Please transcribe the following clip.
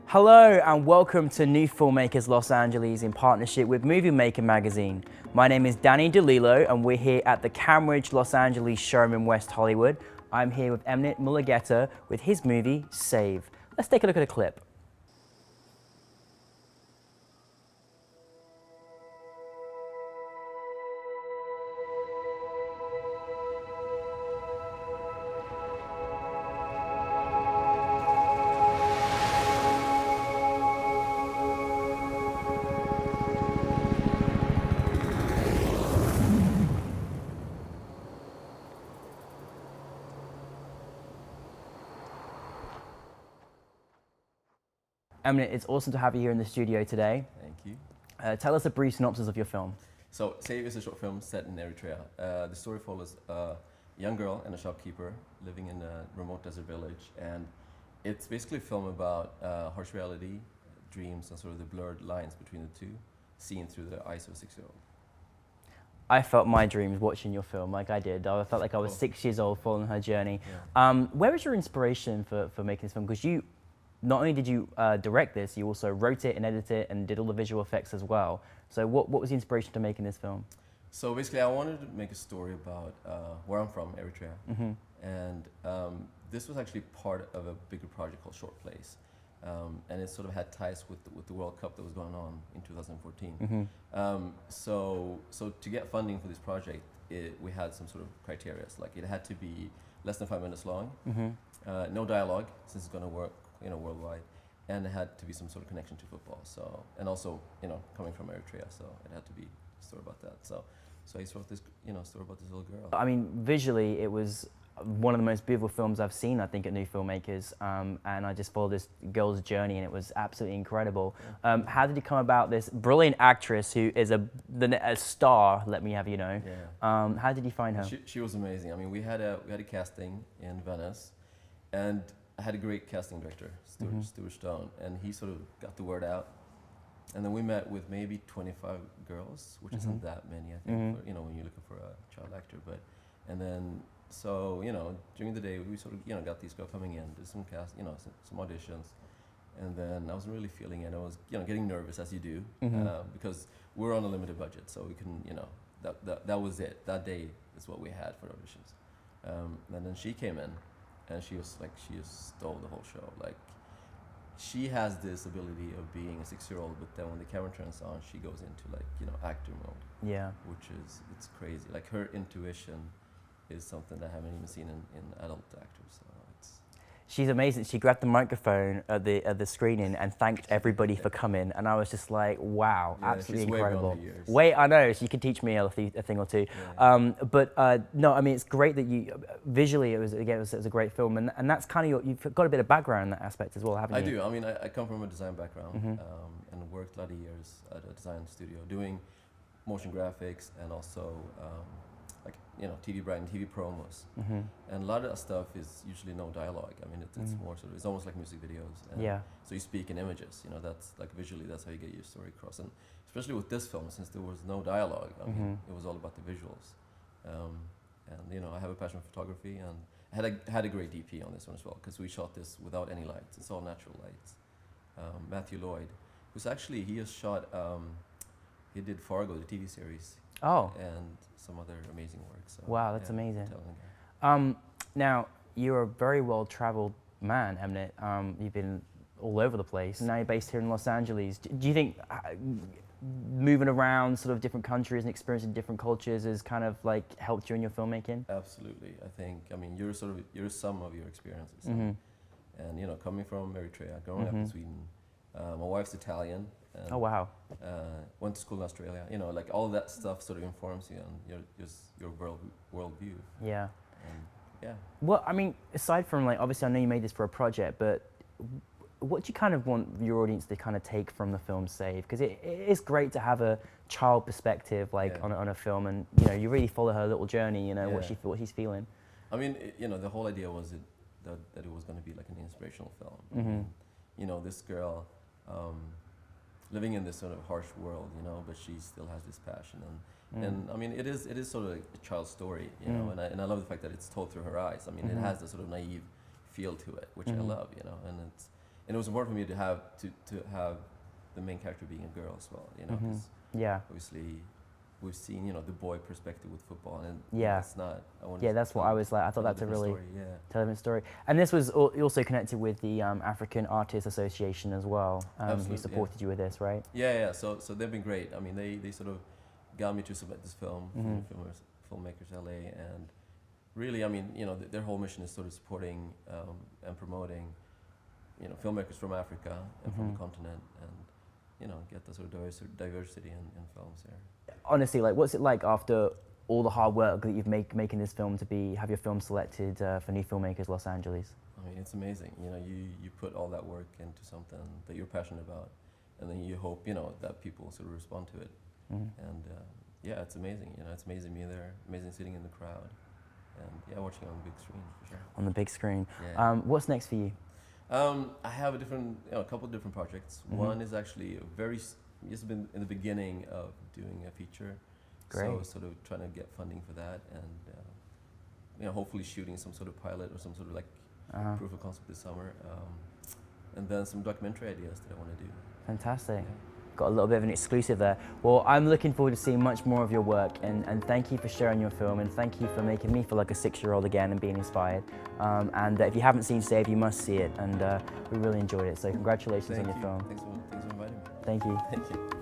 Hello and welcome to NewFilmmakers Los Angeles in partnership with Movie Maker magazine. My name is Danny De Lillo and we're here at the Camridge Los Angeles showroom in West Hollywood. I'm here with Emnet Mulugeta with his movie, Save. Let's take a look at a clip. Emnet, it's awesome to have you here in the studio today. Thank you. Tell us a brief synopsis of your film. So, Save is a short film set in Eritrea. The story follows a young girl and a shopkeeper living in a remote desert village, and it's basically a film about harsh reality, dreams, and sort of the blurred lines between the two, seen through the eyes of a 6-year-old. I felt my dreams watching your film, like I did. I felt like I was 6 years old following her journey. Yeah. Where was your inspiration for making this film? Because you, not only did you direct this, you also wrote it and edited it and did all the visual effects as well. So what was the inspiration to making this film? So basically I wanted to make a story about where I'm from, Eritrea. Mm-hmm. And this was actually part of a bigger project called Short Place. And it sort of had ties with the World Cup that was going on in 2014. Mm-hmm. So to get funding for this project, we had some sort of criteria. Like it had to be less than 5 minutes long, Mm-hmm. no dialogue since it's going to work, worldwide, and it had to be some sort of connection to football. So, and also, coming from Eritrea, so it had to be a story about that. So I wrote this, story about this little girl. I mean, visually, it was one of the most beautiful films I've seen, I think, at New Filmmakers. And I just followed this girl's journey, and it was absolutely incredible. Yeah. How did you come about this brilliant actress who is a star? Let me have you know. Yeah. How did you find her? She was amazing. I mean, we had a casting in Venice, and I had a great casting director, Stuart Stone, and he sort of got the word out. And then we met with maybe 25 girls, which isn't that many, I think, for, when you're looking for a child actor. And then, so, during the day, we sort of, got these girls coming in, did some some auditions. And then I wasn't really feeling it. I was, getting nervous, as you do, because we're on a limited budget. So we can, that was it. That day is what we had for auditions. And then she came in. And she just stole the whole show. Like, she has this ability of being a 6-year-old, but then when the camera turns on, she goes into actor mode. Yeah. It's crazy. Like, her intuition is something that I haven't even seen in adult actors. So she's amazing. She grabbed the microphone at the screening and thanked everybody for coming, and I was just like, wow, yeah, absolutely she's incredible. Way beyond her years. Wait, I know, so you can teach me a thing or two. Yeah. But no, I mean, it's great that you visually it was a great film, and that's kind of you've got a bit of background in that aspect as well, haven't you? I do. I mean, I come from a design background and worked a lot of years at a design studio doing motion graphics and also TV brand, TV promos, and a lot of that stuff is usually no dialogue. I mean, it's more sort of, it's almost like music videos. And yeah. So you speak in images. That's like visually, that's how you get your story across. And especially with this film, since there was no dialogue, I mean, it was all about the visuals. And I have a passion for photography, and I had a great DP on this one as well, because we shot this without any lights. It's all natural lights. Matthew Lloyd, who's actually, he has shot, he did Fargo, the TV series. Oh. And some other amazing work. So, wow, that's amazing. Talent guy. Now, you're a very well-traveled man, Emnet. You've been all over the place. Now you're based here in Los Angeles. Do you think moving around sort of different countries and experiencing different cultures has kind of like helped you in your filmmaking? Absolutely. I think, I mean, you're a sum of your experiences. And coming from Eritrea, growing up in Sweden, my wife's Italian. And, oh wow! Went to school in Australia. Like all of that stuff sort of informs you and your worldview. Yeah. And yeah. Well, I mean, aside from obviously I know you made this for a project, but what do you kind of want your audience to kind of take from the film Save? Because it is great to have a child perspective on a film, and you really follow her little journey. What she's feeling. I mean, the whole idea was that it was going to be like an inspirational film. This girl. Living in this sort of harsh world, but she still has this passion, and I mean, it is sort of a child's story, and I love the fact that it's told through her eyes. I mean, it has this sort of naive feel to it, which I love, and and it was important for me to have the main character being a girl as well. You know, 'cause Yeah. obviously we've seen, you know, the boy perspective with football, and Yeah. it's not. I wanted Yeah, to that's what tell- I was like. I thought tell that's a different really story, yeah. relevant story. And this was also connected with the African Artists Association as well, who Absolutely, yeah. supported you with this, right? Yeah. So they've been great. I mean, they sort of got me to submit this film, filmmakers LA, and really, I mean, you know, their whole mission is sort of supporting and promoting, you know, filmmakers from Africa and from the continent, and you know, get the sort of diversity in films here. Honestly, like, what's it like after all the hard work that you've making this film to have your film selected for New Filmmakers Los Angeles? I mean, it's amazing. You know, you put all that work into something that you're passionate about, and then you hope, you know, that people sort of respond to it. And yeah, it's amazing. You know, it's amazing being there, amazing sitting in the crowd, and yeah, watching it on the big screen for sure. On the big screen. Yeah. What's next for you? I have a couple of different projects. One is actually just been in the beginning of doing a feature. Great. So sort of trying to get funding for that, and you know, hopefully shooting some sort of pilot or some sort of like proof of concept this summer, and then some documentary ideas that I want to do. Fantastic. Yeah. Got a little bit of an exclusive there. Well, I'm looking forward to seeing much more of your work, and thank you for sharing your film, and thank you for making me feel like a 6-year-old again and being inspired. And if you haven't seen Save, you must see it, and we really enjoyed it. So congratulations on your film. Thanks for inviting me. Thank you. Thank you.